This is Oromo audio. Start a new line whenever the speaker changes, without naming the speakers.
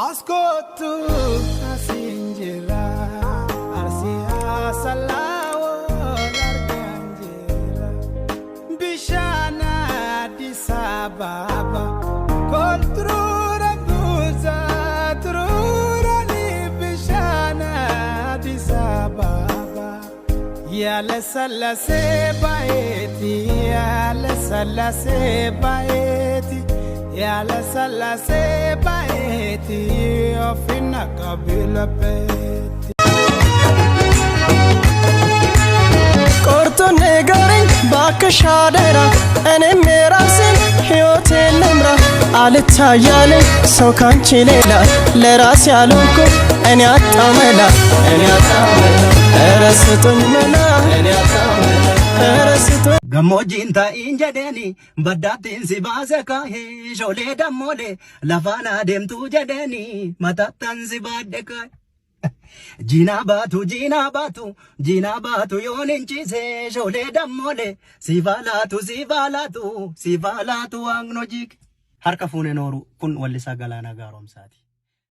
Askotu asinjira arsia salawo larganjira bishana disababa koltrura guza trura ni bishana disababa yala salase baeti yala salase baeti yala salase baeti ofina kabila peti korto negarin bakashadera ene merasin hiyote lemra alitayale sokanchi lela leras yalunku ene atamela erasutun mela ene atamela erasutun gamojin ta injedeni badatin sibase kahe jole damole lafana demtu jedeni matatan sibade kai jina batu yoninchise jole damole sivalatu angnojik harka fune noru kun wallisa galana garomsati